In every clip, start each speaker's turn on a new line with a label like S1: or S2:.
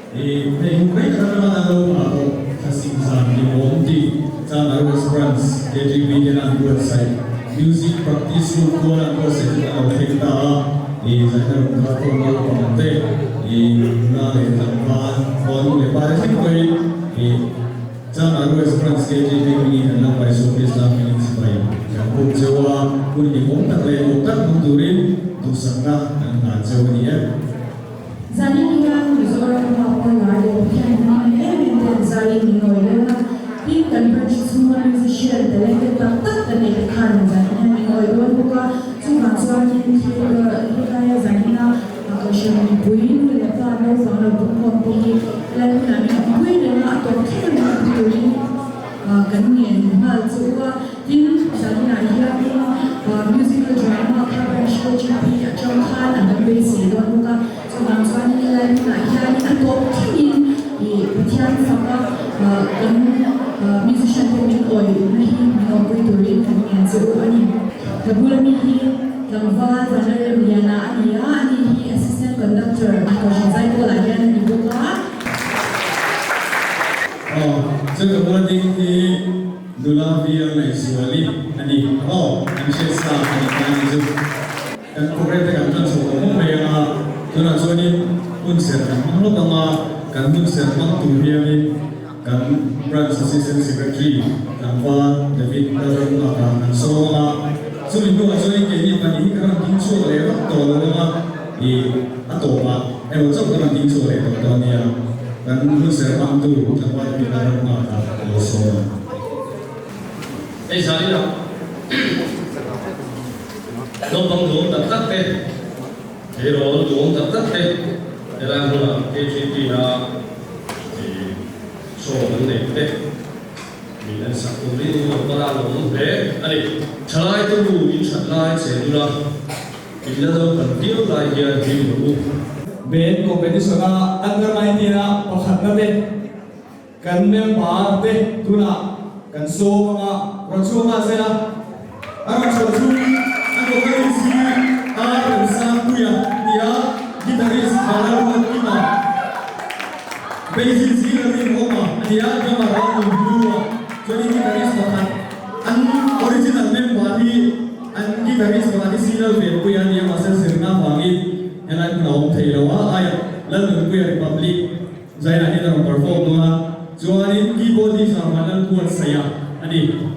S1: Yung great naman kasing sa Monty sa Narrows France, KGB din ang website. Music practice room ko na ko sa kita sa karong kapong mga pamante. Na lang on le parece que sa Narrows France, KGB din ang by Sophie Islamic Inspire. Kung jawa kung imong taglay utak ng turin dusanga ang jawa niya.
S2: Zani niya Mizoram Papua Nadu Pian Eminent Zari Mingoy na di converge semua musician dalam kita tak terdekat kan Zani Mingoy doon buka semua suami kita Zani na akan buin lepas ada orang bukan pergi lalu kami buin dengan atau kita nak beri kanien hal semua di Zani na ia musical drama cover show cipi acung kan ada basic doon buka Bangsa nilai nilai yang tertinggi di petian sama musician pemilik oil nahi mengopi turin kami seru ani. Kebulan ini gambar pada Liana Ania ani assistant conductor atau saya tu lagi yang dibuka.
S1: So kebulan ini dula via naisuali ani ani siapa ani kan itu dan korek dengan semua mereka Tuna Johnny Unser kan lo kan Unser mang tuhiami kan branch assistant secretary kan David Darren kan so itu Johnny kini kan ini kan tingso lewat tolong atoma macam kan tingso lewat tolongnya kan Unser mang tu kan David Darren kan so
S3: sari lah lobang tak Hero luang tak dalam bulan KGP so mana bila satu ini orang luang ani celai tu ini celai sedula bila tu penting lagi hidup
S4: band competition under 19 pakhat na kan member tuna kan so mga ransuma sila ang
S1: Aku kasi sa kuya dia gitaris baru kita basic sila din oma dia gambar dua jadi gitaris bahkan an original member an gitaris bahkan sila din kuya dia masa serna bangit yang aku nak thailawa ay lalu kuya republic saya ni dalam perform doa jualin keyboard di sana dan kuat saya ani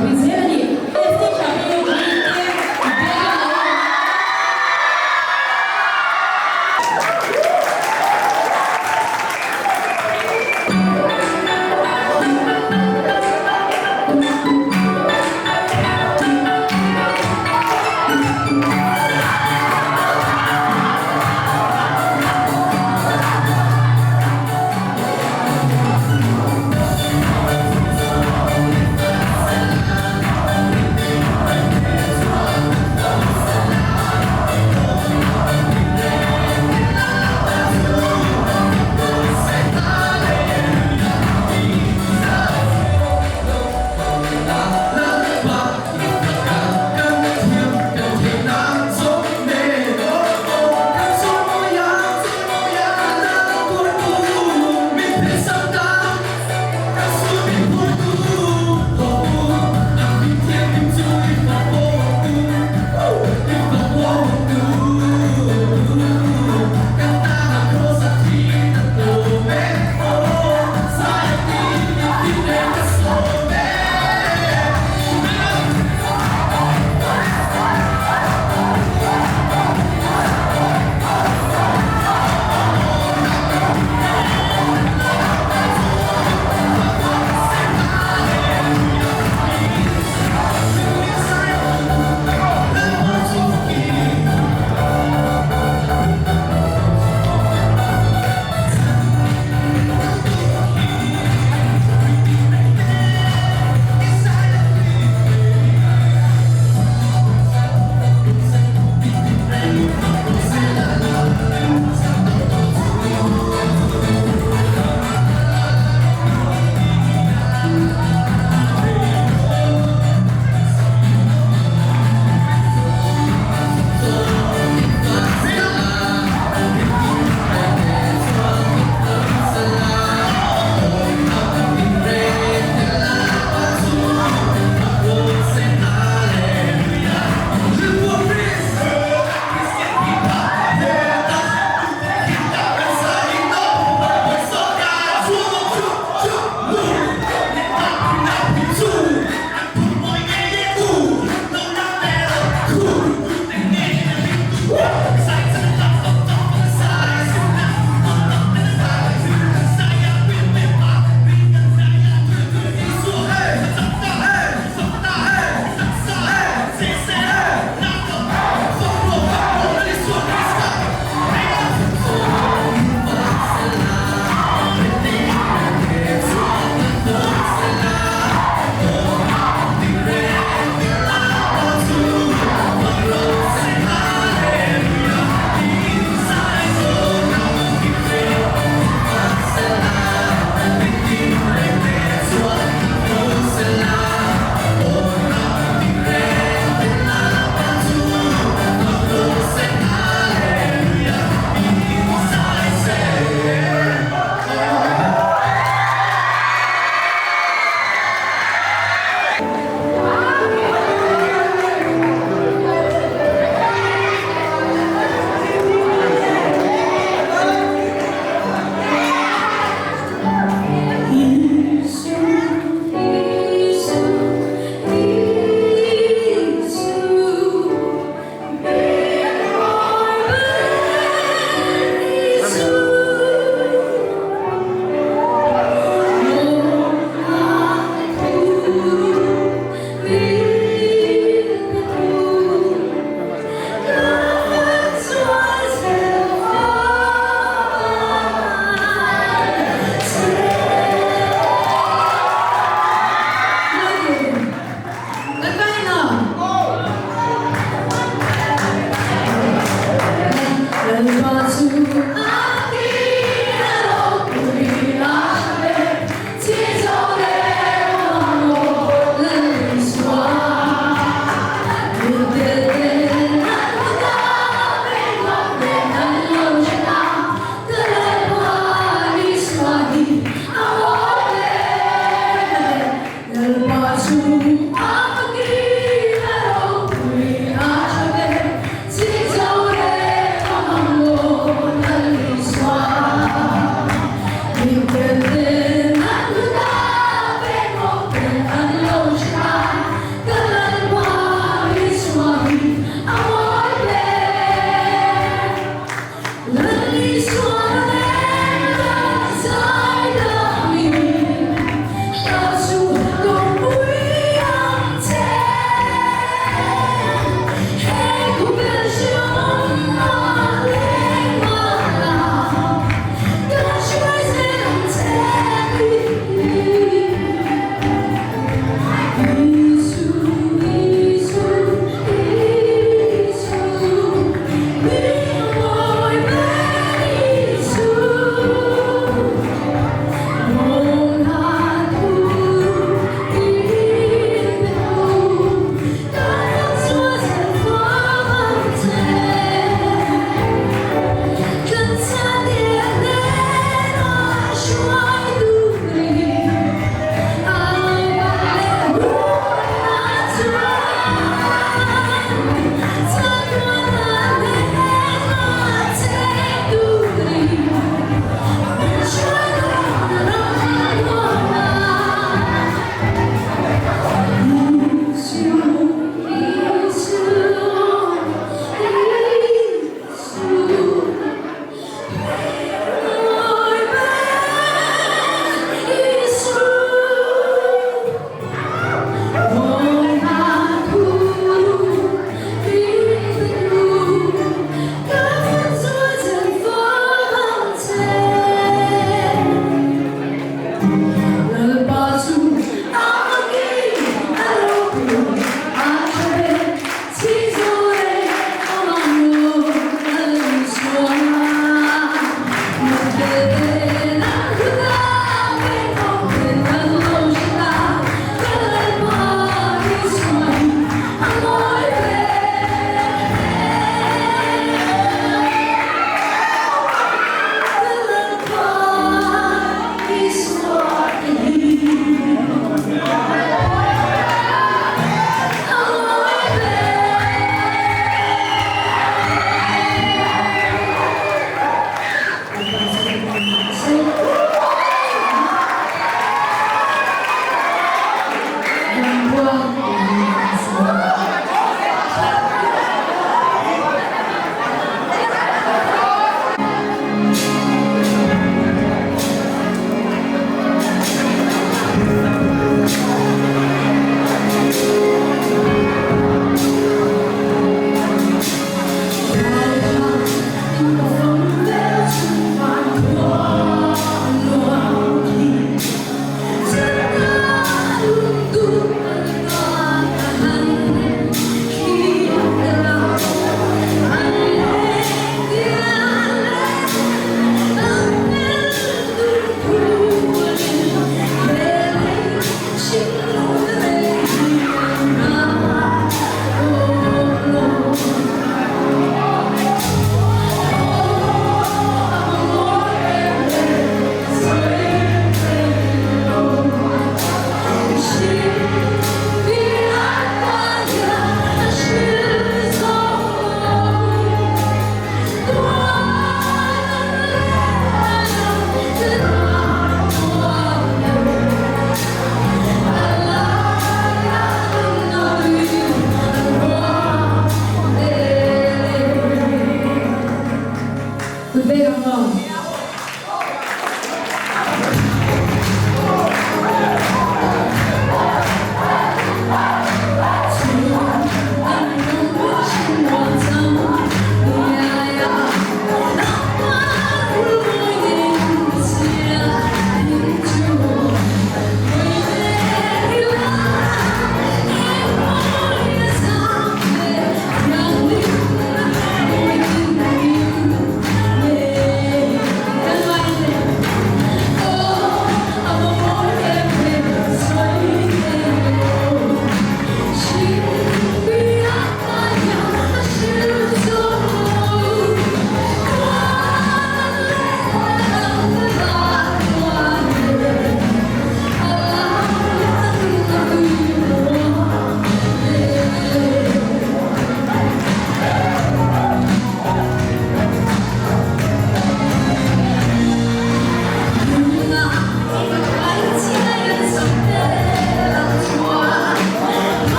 S2: Brazil este champion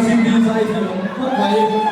S4: Sydney sai thì không phải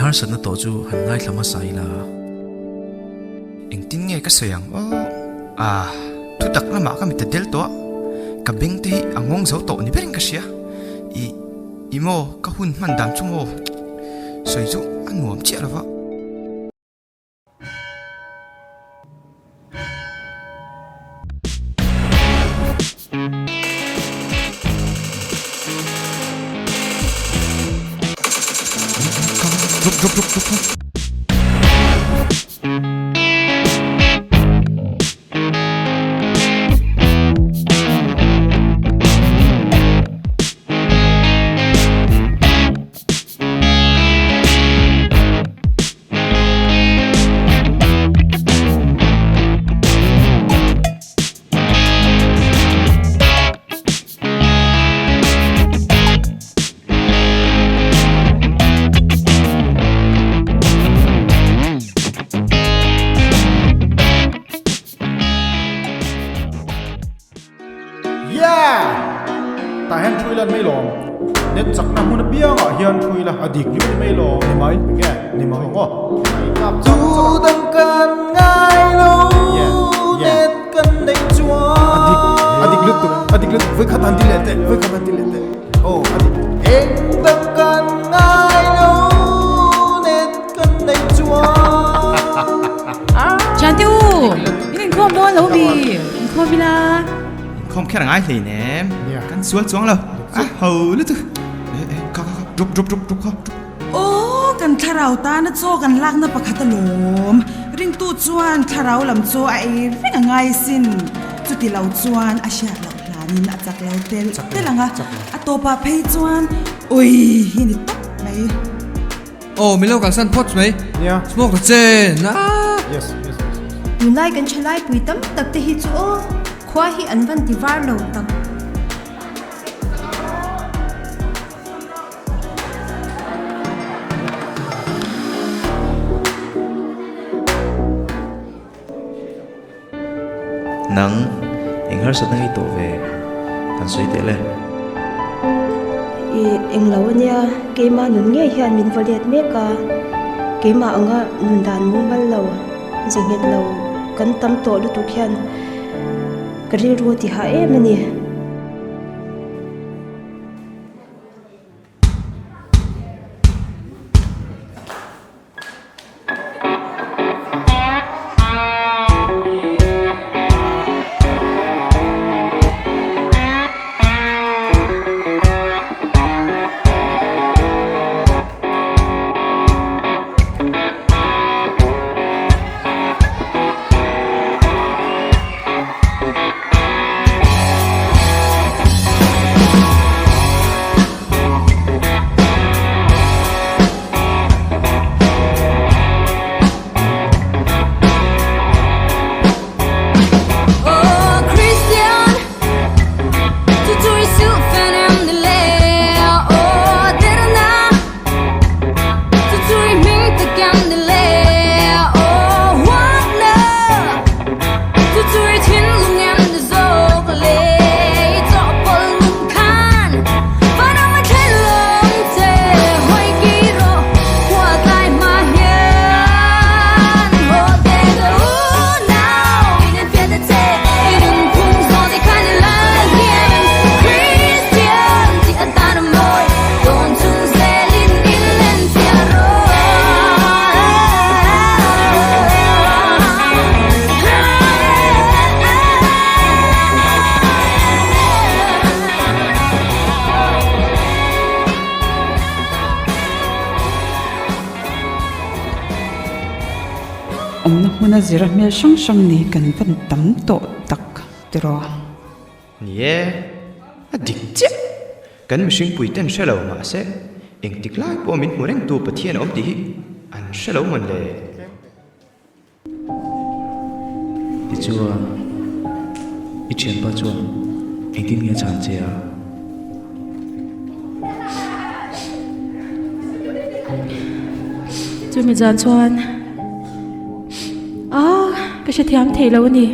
S5: har sat na to chu han ngai thlama sai la eng tin nge ka sayang o thu tak lama ka mi ta del to ka beng te angong zo to ni bering ka sia imo ka hun man dam chu mo soi chu an nuam che la wa Drop.
S6: ta hen thui lan mai lom net chak na mun biang a hian thui la adik yu mai lo ni mai nge ni mai ngo tu dang kan ngai lo net kan dei chua adik lut với khát ăn dilete oh adik eng dang kan ngai lo net kan dei chua
S2: Chantiu ini kau mau lo bi kau bila
S5: Không khéo ai thì nè cắn xuống đâu hầu lứt rụp
S7: ôกันคาราตานะโจกันลากนะปะคัตลมริงตู้จวนคาราลำโจไอเรื่องง่ายสินจุดที่เราจวนอาเชียเราพลานินอาจักเราเตลังอ่ะอะตัวปะเพยจวนอุ้ยหินตกไหม
S4: Oh, mình lâu càng săn pot mấy?
S6: Yeah.
S4: Smoke ở trên.
S6: Yes.
S8: Mình lại gần chơi lại bùi tấm tập thể hiện chỗ khoa hi ấn văn thì var lâu tập
S5: nắng anh har sat nang ito ve kan soi te le
S8: em lâu nha cái mà nún nghe hiện mình vào liệt mẹ cả cái mà ông á nún đàn mua mal lâu dành hết lâu cần tâm tổ được thuộc hiện cái gì rồi thì hãy em nè
S7: ông nó muốn zira mel song song ni kan van tam to tak tero
S5: nie adik che kan mishing pui ten shalo ma se eng tik lai po min mureng tu pathian om ti an shalo man le
S9: ti chua i chen pa chua eng tin nghe chan che a
S2: Tôi mình dàn chuan cái chuyện thiam thế lâu nè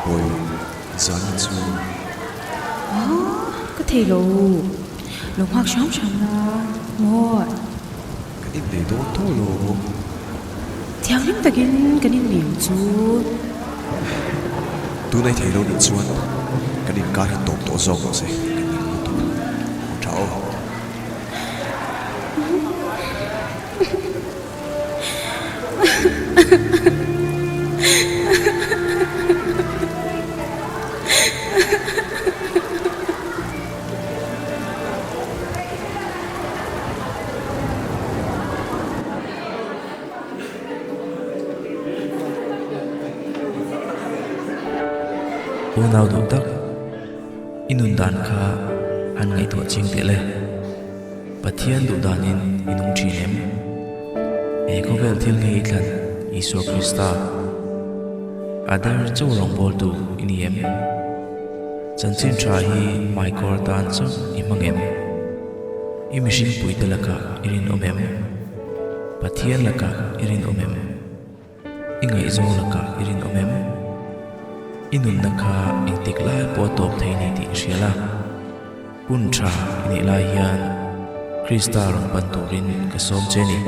S9: bồi gió lên xuống
S7: có thể lộ lộ hoặc sống chẳng là ngồi
S9: cái điểm để đó thôi lộ
S7: theo những cái niềm chút
S9: tu này thấy lộ đi xuống cái điểm cả hiện tốt tốt rồi cái điểm tốt cháu
S5: u nào đủ tắc inun dan kha an ngai to ching te le pathian du danin inung thinem e ko vel thil ngei than isu krista adar chu rong bol tu iniem chanchin tha hi mai kor tan chu imangem imishin pui te laka irin omem pathian laka irin omem ingai zo laka irin omem inun nakha ingtik lai po top theini ti hriala pun tha ni lai hian krista rong pan turin ka som cheni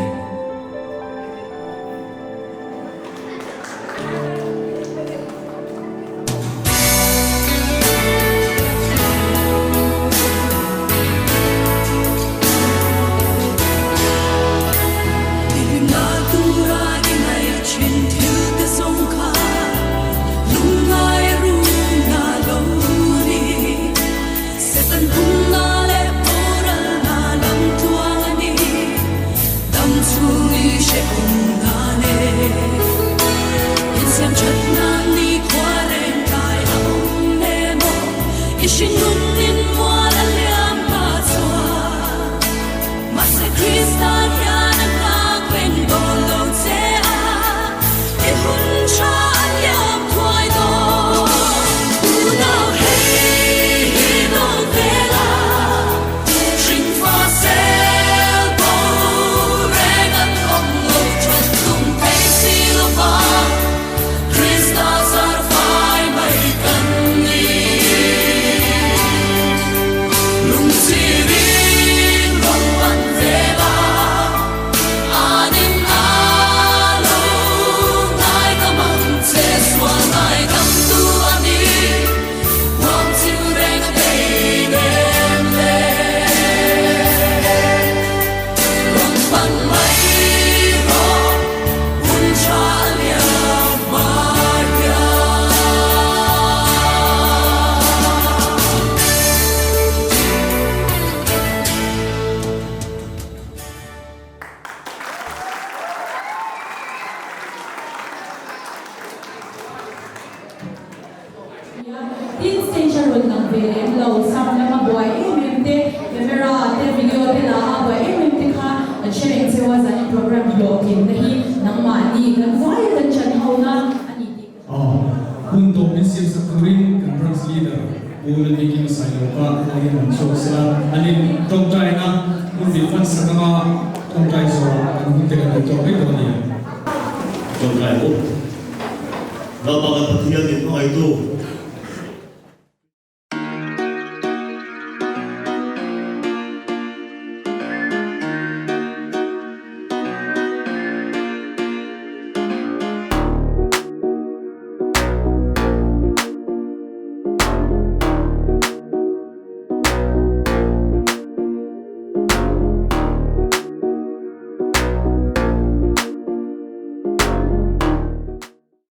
S2: tin station run ng vele low sam na mabuhay mente camera te video te la boy mente ka sharing se was an program blocking nahi nang mani kan vai kan chan ho na ani
S1: untuk misi sekurin conference leader ulun bikin saya lupa lagi masuk sila ani tongkai na undi fan sama tongkai so anu kita tongkai tu ni
S3: tongkai tu, kalau bagai pathian itu